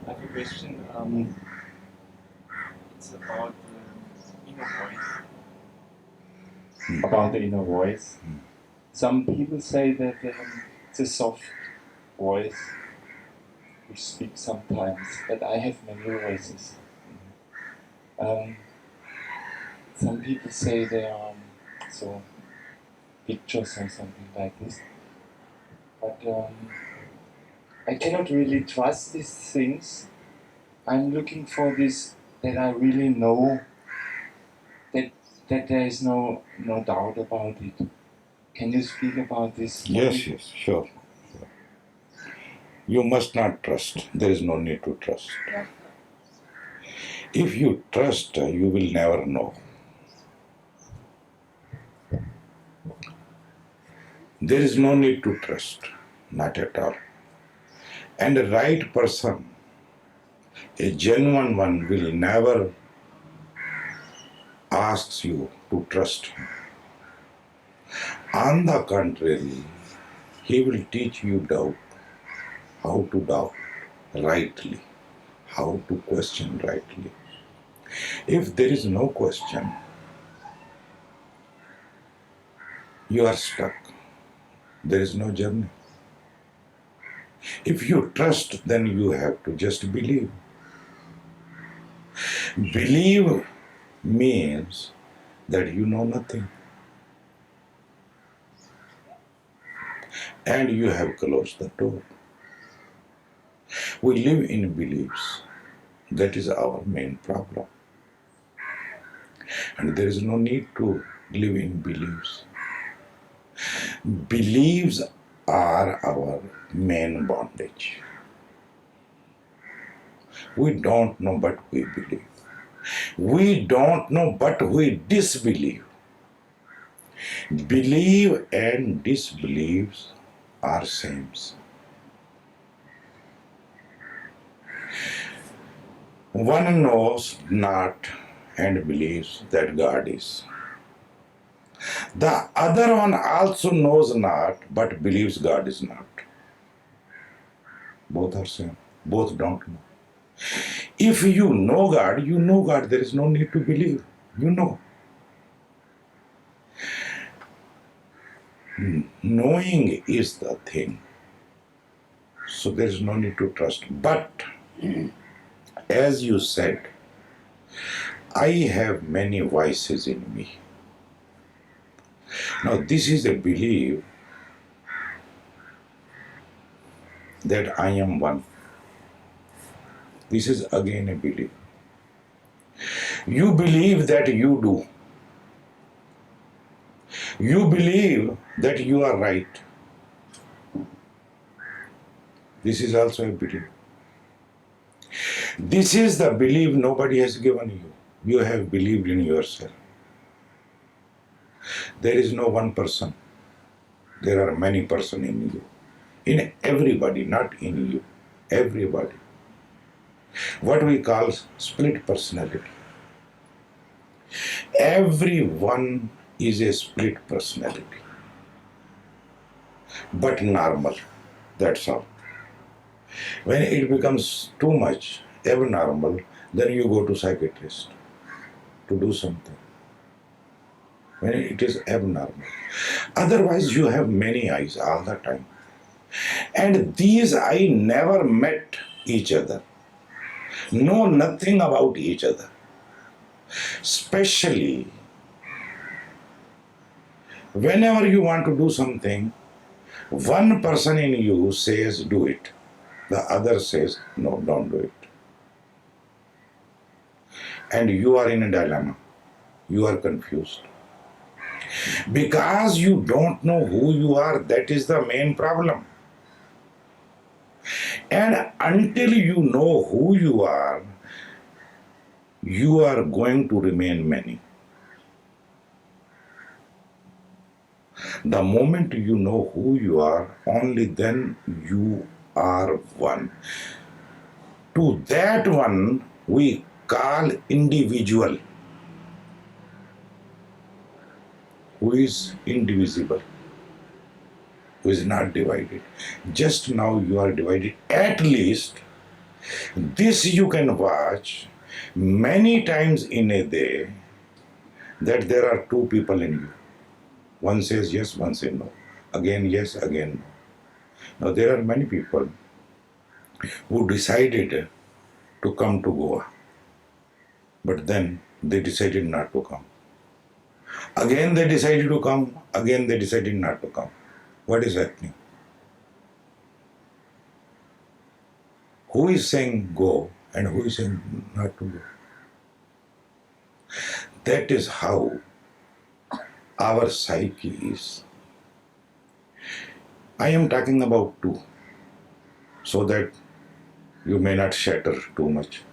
I have a question. It's about the inner voice. About the inner voice. Some people say that it's a soft voice which speaks sometimes, but I have many voices. Um, some people say they are so pictures or something like this, but I cannot really trust these things. I'm looking for this that I really know that there is no doubt about it. Can you speak about this? Yes, yes, sure. You must not trust. There is no need to trust. If you trust, you will never know. There is no need to trust, not at all. And a right person, a genuine one, will never ask you to trust him. On the contrary, he will teach you doubt, how to doubt rightly, how to question rightly. If there is no question, you are stuck. There is no journey. If you trust, then you have to just believe. Believe means that you know nothing. And you have closed the door. We live in beliefs. That is our main problem. And there is no need to live in beliefs. Beliefs are our main bondage. We don't know, but we believe. We don't know, but we disbelieve. Believe and disbeliefs are same. One knows not and believes that God is. The other one also knows not but believes God is not. Both are same. Both don't know. If you know God, you know God. There is no need to believe. You know. Knowing is the thing. So there is no need to trust. But as you said, I have many voices in me. Now this is a belief that I am one. This is again a belief. You believe that you do. You believe that you are right. This is also a belief. This is the belief nobody has given you. You have believed in yourself. There is no one person. There are many persons in you. In everybody, not in you. Everybody. What we call split personality. Everyone is a split personality. But normal. That's all. When it becomes too much abnormal, then you go to psychiatrist to do something. When it is abnormal. Otherwise, you have many eyes all the time. And these eyes never met each other. Know nothing about each other. Especially whenever you want to do something, one person in you says, do it. The other says, no, don't do it. And you are in a dilemma. You are confused. Because you don't know who you are, that is the main problem. And until you know who you are going to remain many. The moment you know who you are, only then you are one. To that one we call individual, who is indivisible, who is not divided. Just now you are divided. At least this you can watch many times in a day, that there are two people in you. One says yes, one says no. Again yes, again no. Now there are many people who decided to come to Goa, but then they decided not to come. Again they decided to come, again they decided not to come. What is happening? Who is saying go and who is saying not to go? That is how our psyche is. I am talking about two, so that you may not shatter too much.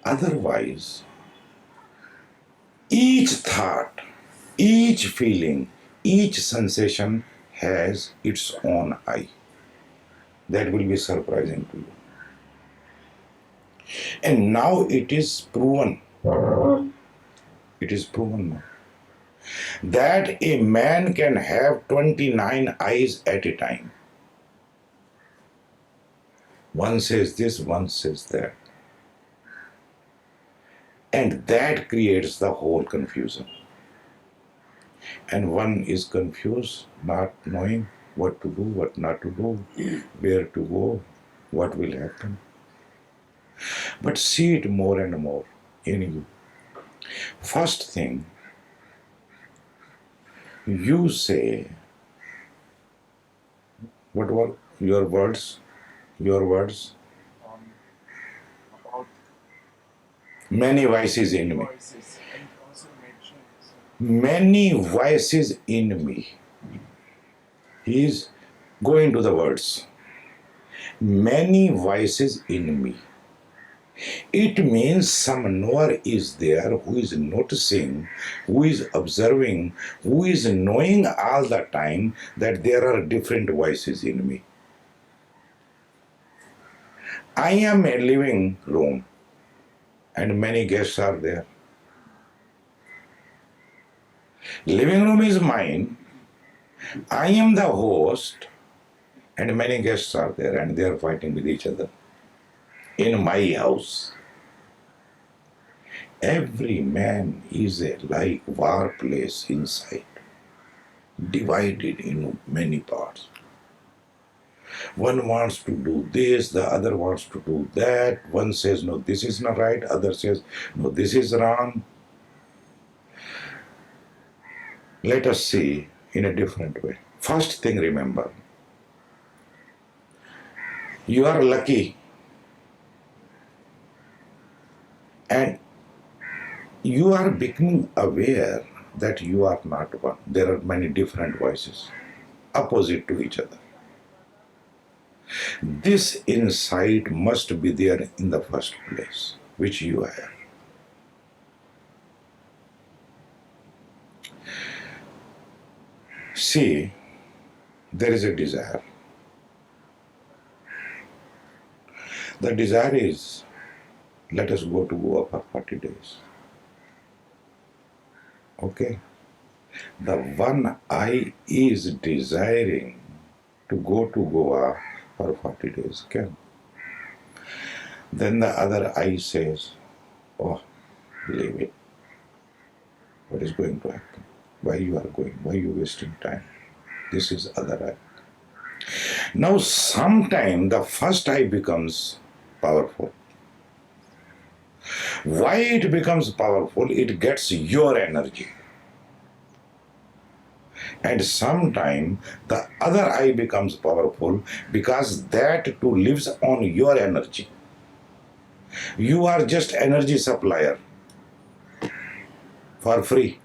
Otherwise, each thought, each feeling, each sensation has its own I. That will be surprising to you. And now it is proven. It is proven now that a man can have 29 eyes at a time. One says this, one says that. And that creates the whole confusion. And one is confused, not knowing what to do, what not to do, where to go, what will happen. But see it more and more in you. First thing, you say, what were your words? Your words? About Many voices in me. voices and also mentions. Many voices in me. He is going to the words. Many voices in me. It means some knower is there who is noticing, who is observing, who is knowing all the time that there are different voices in me. I am a living room and many guests are there. Living room is mine. I am the host and many guests are there and they are fighting with each other. In my house, every man is a like war place inside, divided in many parts. One wants to do this, the other wants to do that. One says, no, this is not right. Other says, no, this is wrong. Let us see in a different way. First thing, remember, you are lucky and you are becoming aware that you are not one. There are many different voices, opposite to each other. This insight must be there in the first place, which you have. See, there is a desire. The desire is, let us go to Goa for 40 days. Okay? The one I is desiring to go to Goa for 40 days. Can. Then the other I says, oh, leave it. What is going to happen? Why you are going? Why you wasting time? This is other I. Now sometime the first I becomes powerful. Why it becomes powerful? It gets your energy. And sometime the other I becomes powerful because that too lives on your energy. You are just energy supplier for free.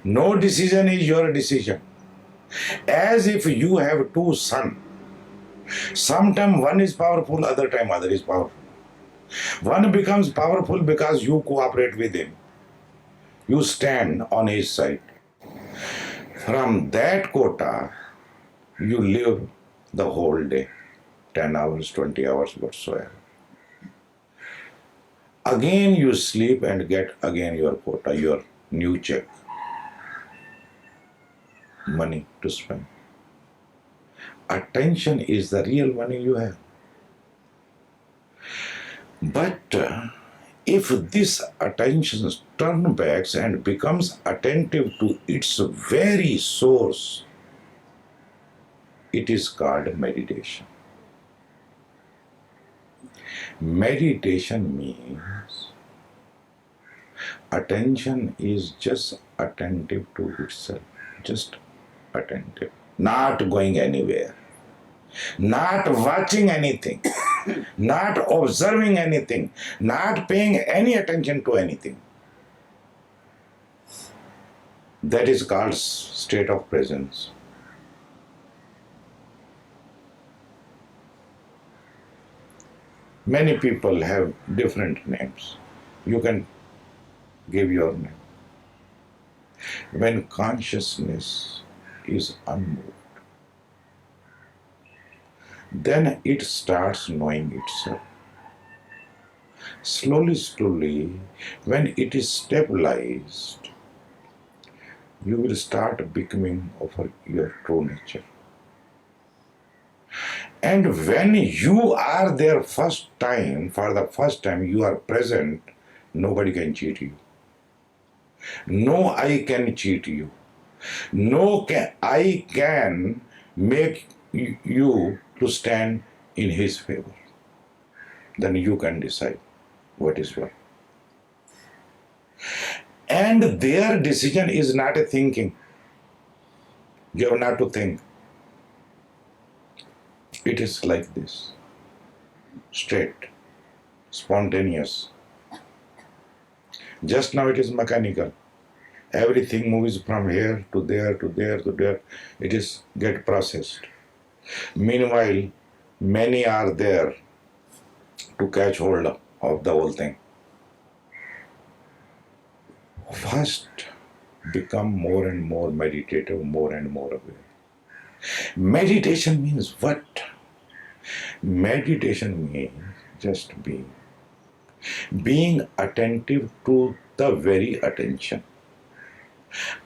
No decision is your decision. As if you have two sons. Sometime one is powerful, other time other is powerful. One becomes powerful because you cooperate with him. You stand on his side. From that quota, you live the whole day, 10 hours, 20 hours, whatsoever. Again you sleep and get again your quota, your new check, money to spend. Attention is the real money you have. But if this attention turns back and becomes attentive to its very source, it is called meditation. Meditation means attention is just attentive to itself, just attentive, not going anywhere, not watching anything, not observing anything, not paying any attention to anything. That is called state of presence. Many people have different names. You can give your name. When consciousness is unmoved, then it starts knowing itself. Slowly, slowly, when it is stabilized, you will start becoming of your true nature. And when you are there for the first time you are present, nobody can cheat you. No eye can cheat you. No eye can make you to stand in his favor. Then you can decide what is what. And their decision is not a thinking. You have not to think. It is like this. Straight. Spontaneous. Just now it is mechanical. Everything moves from here to there to there to there. It is get processed. Meanwhile, many are there to catch hold of the whole thing. First, become more and more meditative, more and more aware. Meditation means what? Meditation means just being. Being attentive to the very attention.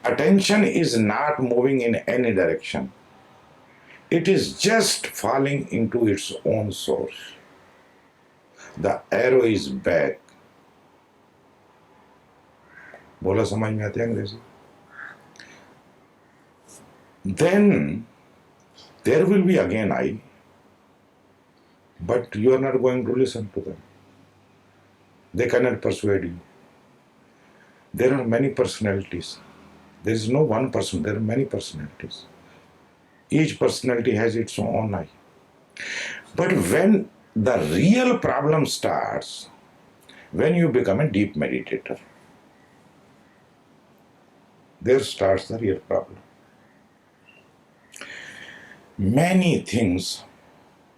Attention is not moving in any direction. It is just falling into its own source. The arrow is back. बोला समझ में आते हैं अंग्रेजी? Then there will be again I, but you are not going to listen to them. They cannot persuade you. There are many personalities. There is no one person, there are many personalities. Each personality has its own I. But when the real problem starts, when you become a deep meditator, there starts the real problem. Many things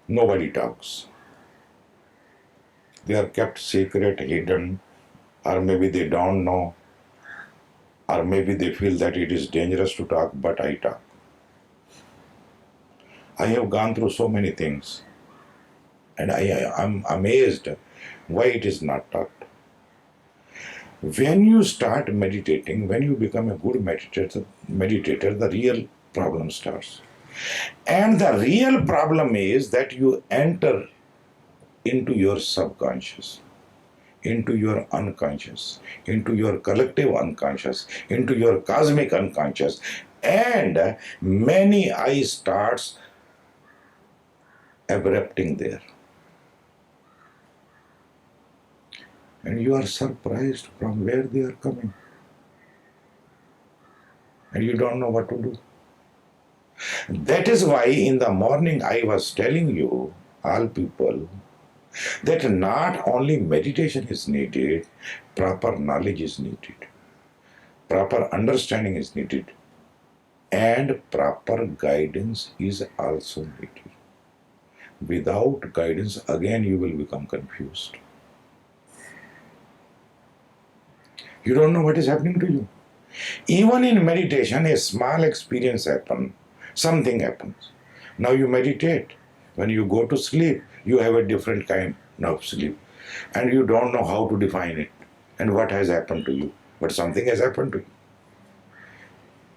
nobody talks. They are kept secret, hidden, or maybe they don't know, or maybe they feel that it is dangerous to talk, but I talk. I have gone through so many things, and I'm amazed why it is not talked. When you start meditating, when you become a good meditator, the real problem starts. And the real problem is that you enter into your subconscious, into your unconscious, into your collective unconscious, into your cosmic unconscious, and many I starts erupting there. And you are surprised from where they are coming. And you don't know what to do. That is why in the morning I was telling you, all people, that not only meditation is needed, proper knowledge is needed. Proper understanding is needed. And proper guidance is also needed. Without guidance, again you will become confused. You don't know what is happening to you. Even in meditation, a small experience happens, something happens. Now you meditate. When you go to sleep, you have a different kind of sleep. And you don't know how to define it and what has happened to you. But something has happened to you.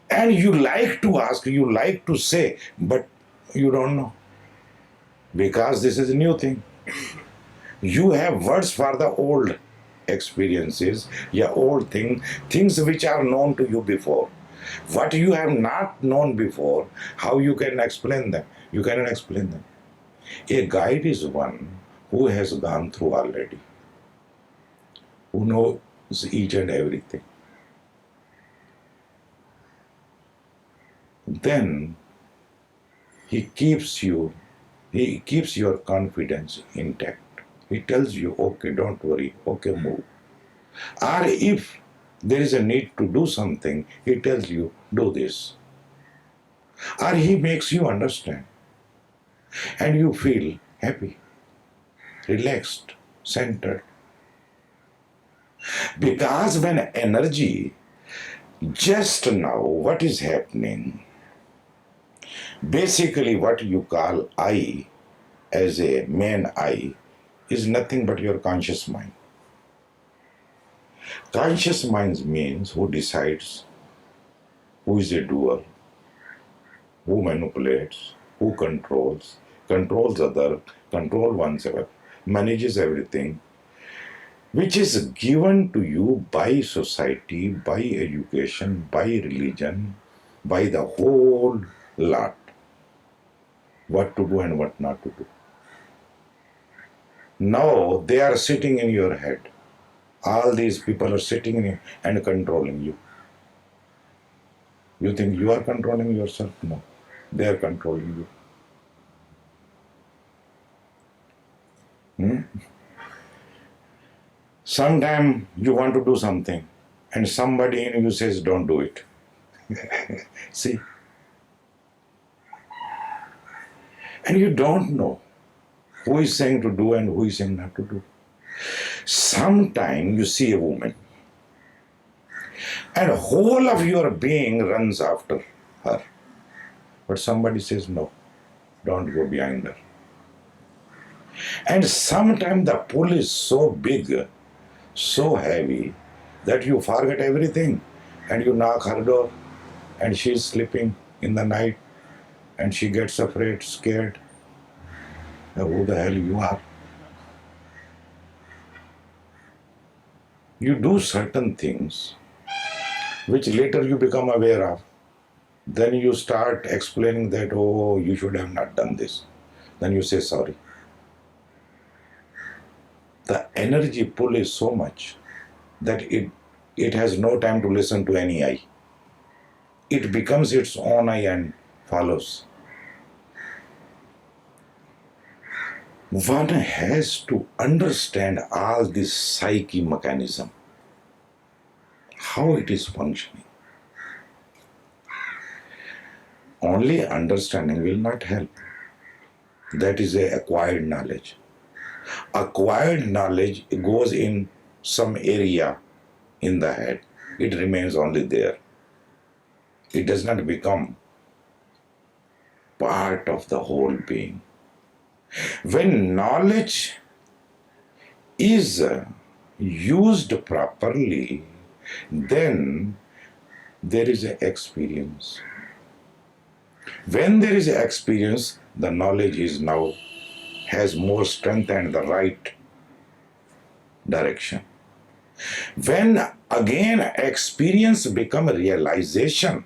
And you like to ask, you like to say, but you don't know. Because this is a new thing. You have words for the old experiences, old things which are known to you before. What you have not known before, how you can explain them? You cannot explain them. A guide is one who has gone through already, who knows each and everything. Then he keeps your confidence intact. He tells you, okay, don't worry, okay, move. Or if there is a need to do something, he tells you, do this. Or he makes you understand. And you feel happy, relaxed, centered. Because when energy, just now, what is happening? Basically, what you call I, as a main I, is nothing but your conscious mind. Conscious mind means who decides, who is a doer, who manipulates, who controls other, control oneself, manages everything, which is given to you by society, by education, by religion, by the whole lot. What to do and what not to do. Now they are sitting in your head. All these people are sitting in you and controlling you. You think you are controlling yourself? No. They are controlling you. Sometime you want to do something and somebody in you says, don't do it. See? And you don't know who is saying to do and who is saying not to do. Sometime you see a woman and whole of your being runs after her. But somebody says, no, don't go behind her. And sometimes the pull is so big, so heavy, that you forget everything and you knock her door and she is sleeping in the night and she gets afraid, scared. Now, who the hell you are? You do certain things which later you become aware of. Then you start explaining that, oh, you should have not done this. Then you say sorry. The energy pull is so much that it has no time to listen to any eye. It becomes its own eye and follows. One has to understand all this psyche mechanism, how it is functioning. Only understanding will not help. That is a acquired knowledge. Acquired knowledge goes in some area in the head. It remains only there. It does not become part of the whole being. When knowledge is used properly, then there is an experience. When there is an experience, the knowledge is now has more strength and the right direction. When again experience become realization,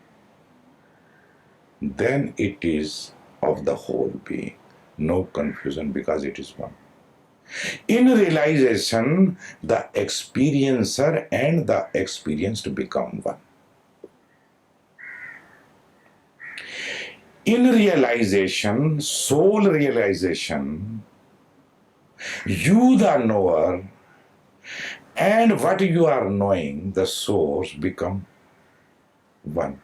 then it is of the whole being. No confusion because it is one. In realization, the experiencer and the experienced become one. In realization, soul realization, you the knower and what you are knowing, the source, become one.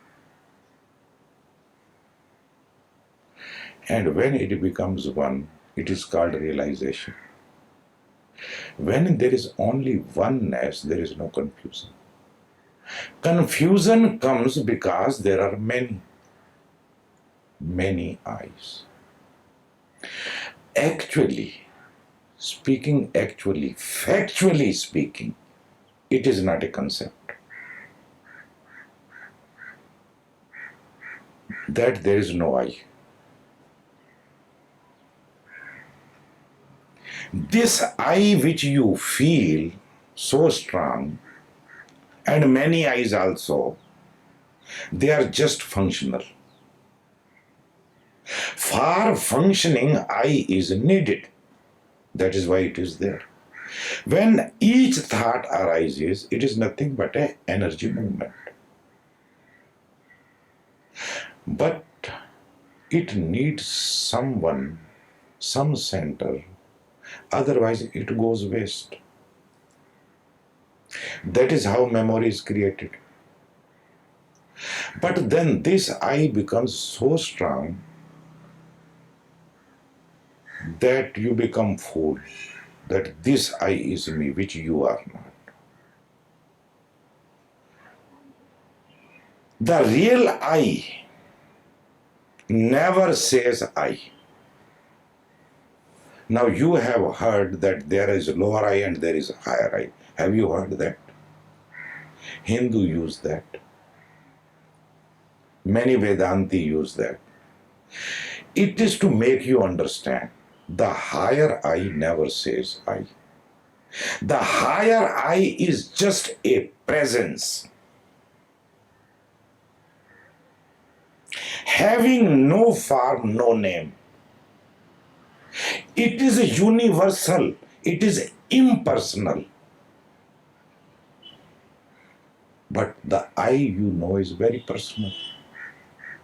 And when it becomes one, it is called realization. When there is only oneness, there is no confusion. Confusion comes because there are many eyes. Actually speaking, factually speaking, it is not a concept. That there is no I. This I which you feel so strong, and many eyes also, they are just functional. For functioning, I is needed. That is why it is there. When each thought arises, it is nothing but an energy movement. But it needs someone, some center, otherwise it goes waste. That is how memory is created. But then this I becomes so strong that you become fool, that this I is me, which you are not. The real I never says I. Now you have heard that there is lower I and there is higher I. Have you heard that? Hindu use that. Many Vedanti use that. It is to make you understand. The higher I never says I. The higher I is just a presence, having no form, no name. It is universal. It is impersonal. But the I you know is very personal.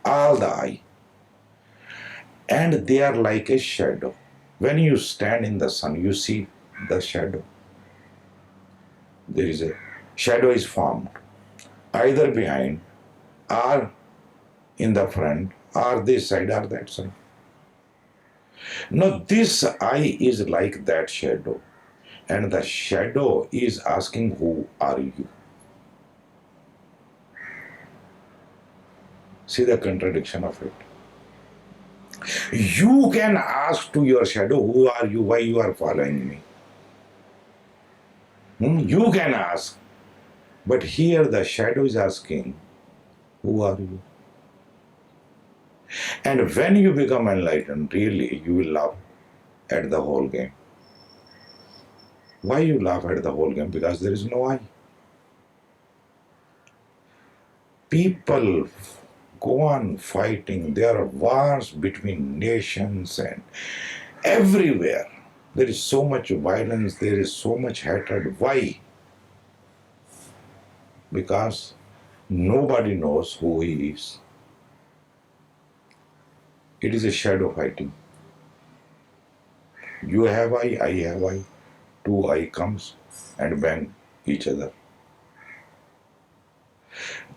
All the I. And they are like a shadow. When you stand in the sun, you see the shadow. There is a shadow is formed either behind or in the front or this side or that side. Now this I is like that shadow, and the shadow is asking, who are you? See the contradiction of it. You can ask to your shadow, who are you, why you are following me? You can ask. But here the shadow is asking, who are you? And when you become enlightened, really, you will laugh at the whole game. Why you laugh at the whole game? Because there is no I. People go on fighting. There are wars between nations and everywhere. There is so much violence. There is so much hatred. Why? Because nobody knows who he is. It is a shadow fighting. You have I have I. Two I comes and bang each other.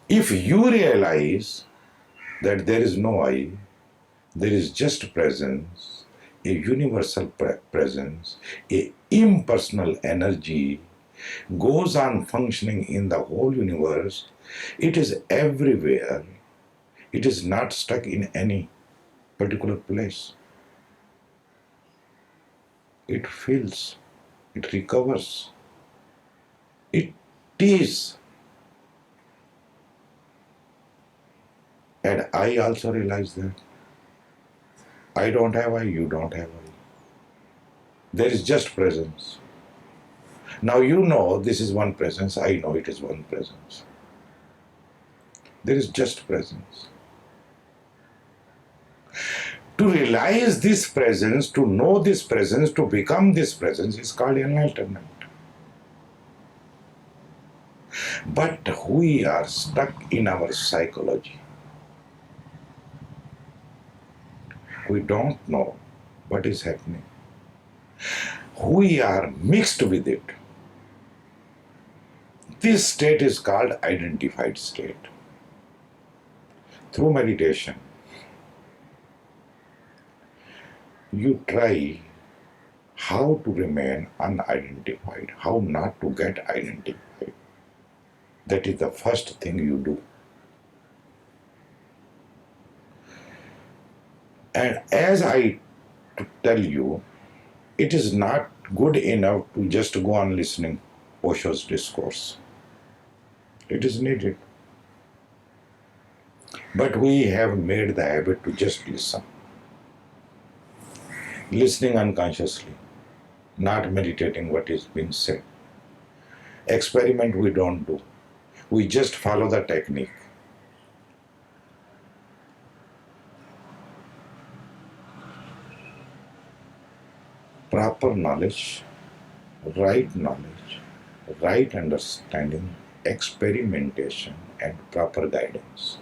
If you realize that there is no I, there is just presence, a universal presence, a impersonal energy goes on functioning in the whole universe. It is everywhere. It is not stuck in any particular place. It feels, it recovers. It is. And I also realize that. I don't have I, you don't have I. There is just presence. Now you know this is one presence, I know it is one presence. There is just presence. To realize this presence, to know this presence, to become this presence is called enlightenment. But we are stuck in our psychology. We don't know what is happening. We are mixed with it. This state is called identified state. through meditation, you try how to remain unidentified, how not to get identified. That is the first thing you do. And as I tell you, it is not good enough to just go on listening Osho's discourse. It is needed. But we have made the habit to just listen. Listening unconsciously, not meditating what is being said. Experiment we don't do. We just follow the technique. Proper knowledge, right understanding, experimentation, and proper guidance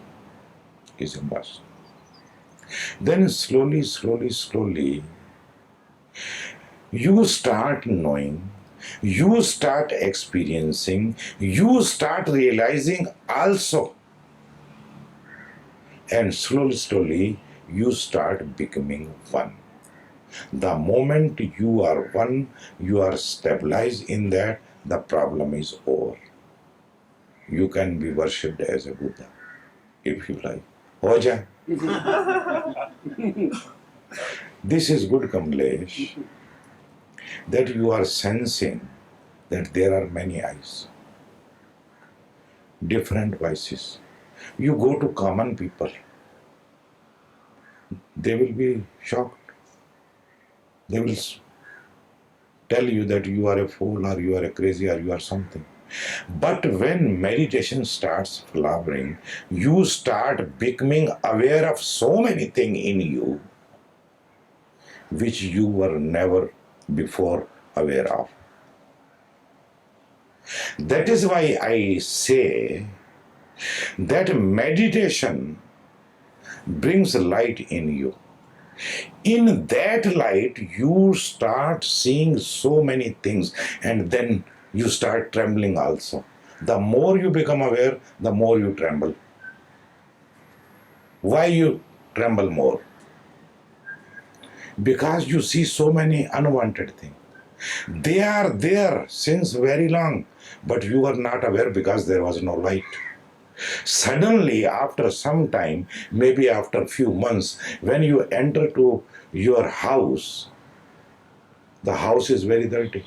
is a must. Then slowly, you start knowing, you start experiencing, you start realizing also. And slowly, you start becoming one. The moment you are one, you are stabilized in that, the problem is over. You can be worshipped as a Buddha, if you like. Hoja. This is good, Kamlesh, that you are sensing that there are many eyes, different voices. You go to common people, they will be shocked. They will tell you that you are a fool or you are a crazy or you are something. But when meditation starts flowering, you start becoming aware of so many things in you which you were never before aware of. That is why I say that meditation brings light in you. In that light, you start seeing so many things, and then you start trembling also. The more you become aware, the more you tremble. Why you tremble more? Because you see so many unwanted things. They are there since very long, but you are not aware because there was no light. Suddenly, after some time, maybe after few months, when you enter to your house, the house is very dirty.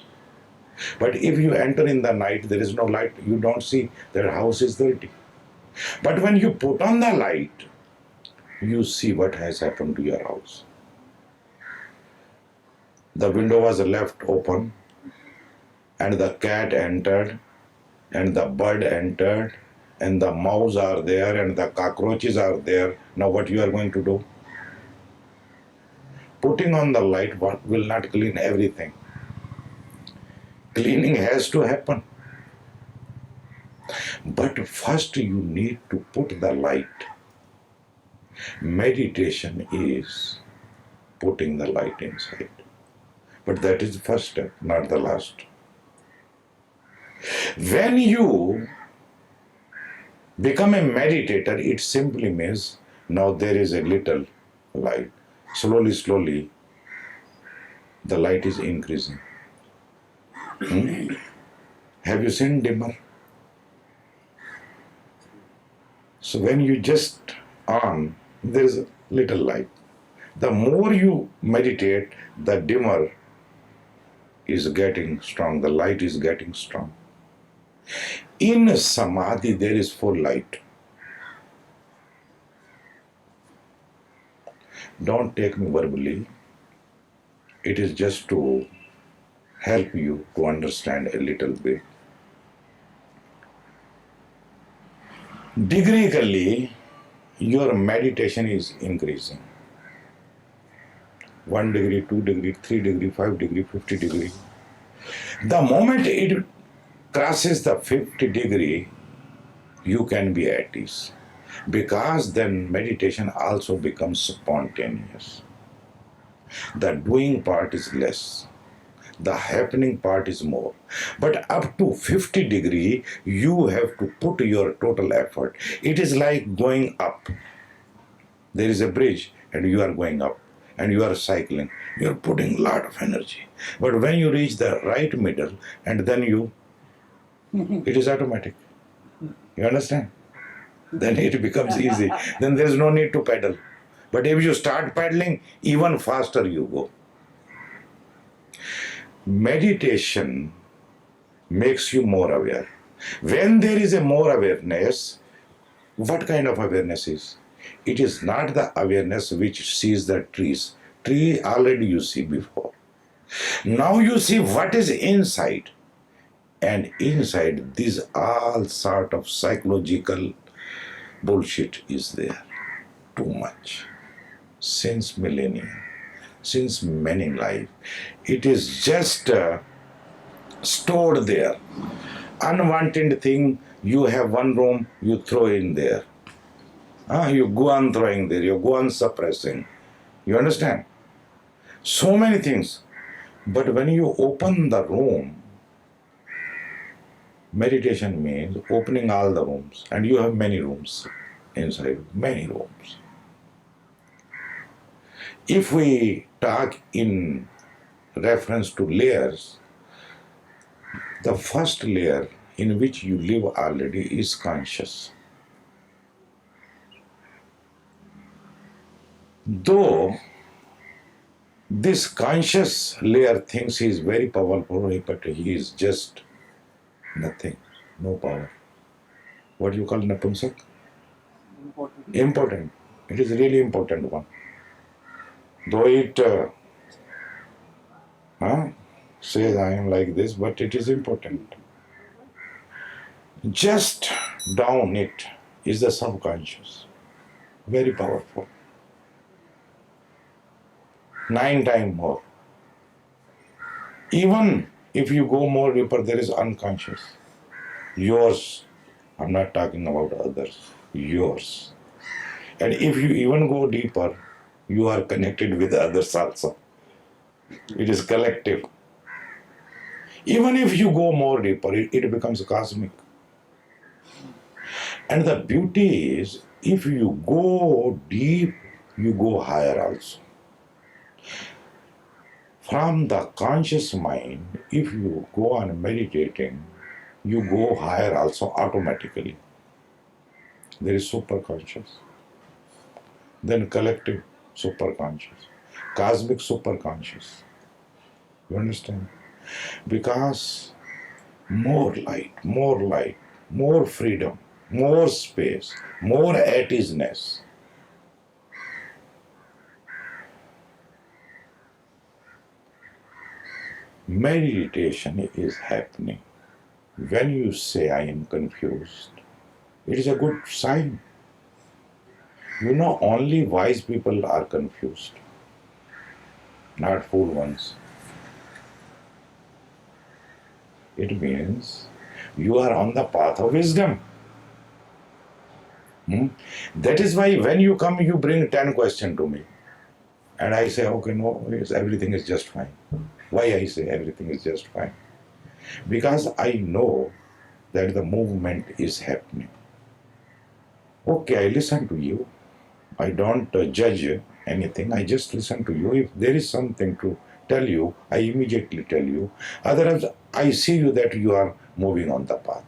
But if you enter in the night, there is no light, you don't see that house is dirty. But when you put on the light, you see what has happened to your house. The window was left open, and the cat entered, and the bird entered, and the mouse are there, and the cockroaches are there. Now what you are going to do? Putting on the light will not clean everything. Cleaning has to happen. But first you need to put the light. Meditation is putting the light inside. But that is the first step, not the last. When you become a meditator, it simply means now there is a little light. Slowly, the light is increasing. Have you seen dimmer? So when you just on, there is a little light. The more you meditate, the dimmer is getting strong, the light is getting strong. In Samadhi, there is full light. Don't take me verbally. It is just to help you to understand a little bit. Degreeically, your meditation is increasing. 1 degree, 2 degree, 3 degree, 5 degree, 50 degree. The moment it crosses the 50 degree, you can be at ease. Because then meditation also becomes spontaneous. The doing part is less. The happening part is more. But up to 50 degree, you have to put your total effort. It is like going up. There is a bridge and you are going up and you are cycling. You are putting a lot of energy. But when you reach the right middle and then it is automatic. You understand? Then it becomes easy. Then there is no need to pedal. But if you start pedaling, even faster you go. Meditation makes you more aware. When there is a more awareness, what kind of awareness is? It is not the awareness which sees the trees. Tree already you see before. Now you see what is inside. And inside this all sort of psychological bullshit is there. Too much. Since millennia, since many life, it is just stored there. Unwanted thing, you have one room, you throw in there. You go on throwing there, you go on suppressing. You understand? So many things. But when you open the room, meditation means opening all the rooms. And you have many rooms inside, many rooms. If we talk in reference to layers, the first layer in which you live already is conscious. Though this conscious layer thinks he is very powerful, but he is just nothing, no power. What you call Napumsak? Important. It is a really important one. Though it says I am like this, but it is important. Just down it is the subconscious. Very powerful. 9 times more. Even if you go more deeper, there is unconscious. Yours. I'm not talking about others. Yours. And if you even go deeper, you are connected with others also. It is collective. Even if you go more deeper, it becomes cosmic. And the beauty is, if you go deep, you go higher also. From the conscious mind, if you go on meditating, you go higher also automatically. There is superconscious. Then collective superconscious. Cosmic superconscious. You understand? Because more light, more freedom, more space, more at easeness. Meditation is happening. When you say, I am confused, it is a good sign. You know, only wise people are confused, not fool ones. It means you are on the path of wisdom. That is why when you come, you bring 10 questions to me. And I say, okay, no, yes, everything is just fine. Why I say everything is just fine? Because I know that the movement is happening. Okay, I listen to you. I don't judge anything. I just listen to you. If there is something to tell you, I immediately tell you. Otherwise, I see you that you are moving on the path.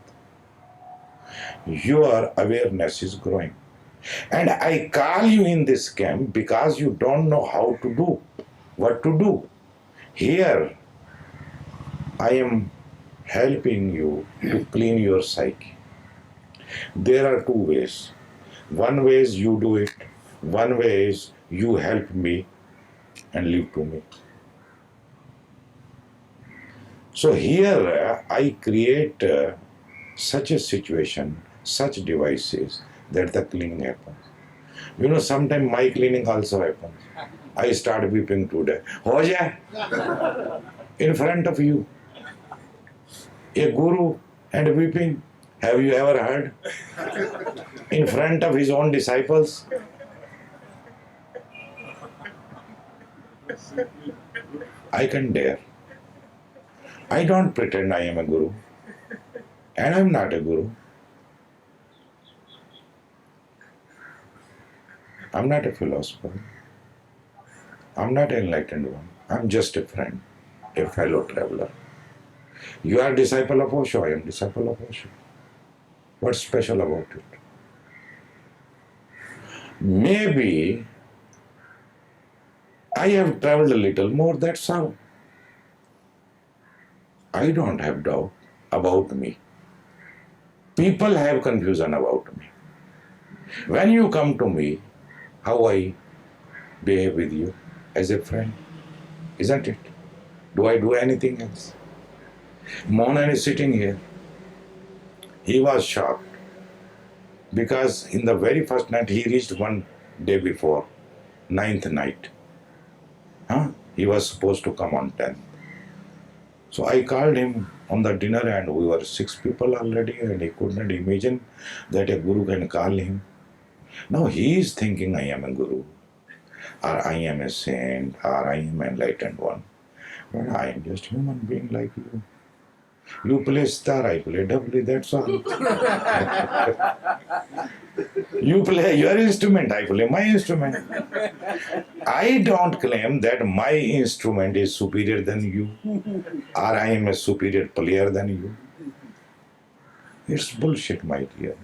Your awareness is growing. And I call you in this camp because you don't know how to do, what to do. Here, I am helping you to clean your psyche. There are 2 ways. One way is you do it. One way is you help me and leave to me. So here I create such a situation, such devices that the cleaning happens. You know, sometimes my cleaning also happens. I start weeping today. Ho ja, in front of you. A guru and weeping. Have you ever heard? In front of his own disciples. I can dare. I don't pretend I am a guru. And I am not a guru. I'm not a philosopher. I'm not an enlightened one. I'm just a friend, a fellow traveler. You are disciple of Osho, I am disciple of Osho. What's special about it? Maybe I have traveled a little more, that's all. I don't have doubt about me. People have confusion about me. When you come to me, how I behave with you as a friend, isn't it? Do I do anything else? Mohan is sitting here. He was shocked because in the very first night he reached one day before, ninth night. He was supposed to come on 10th. So I called him on the dinner and we were 6 people already and he could not imagine that a guru can call him. Now he is thinking I am a guru or I am a saint or I am an enlightened one. But I am just human being like you. You play star, I play doubly, that's all. You play your instrument, I play my instrument. I don't claim that my instrument is superior than you or I am a superior player than you. It's bullshit, my dear.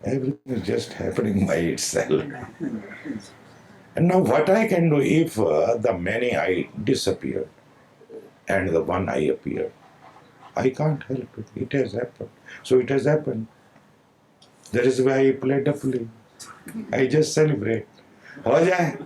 Everything is just happening by itself. And now what I can do if the many I disappeared and the one I appeared? I can't help it. It has happened. So it has happened. That is why I play doubly. I just celebrate. हो जाए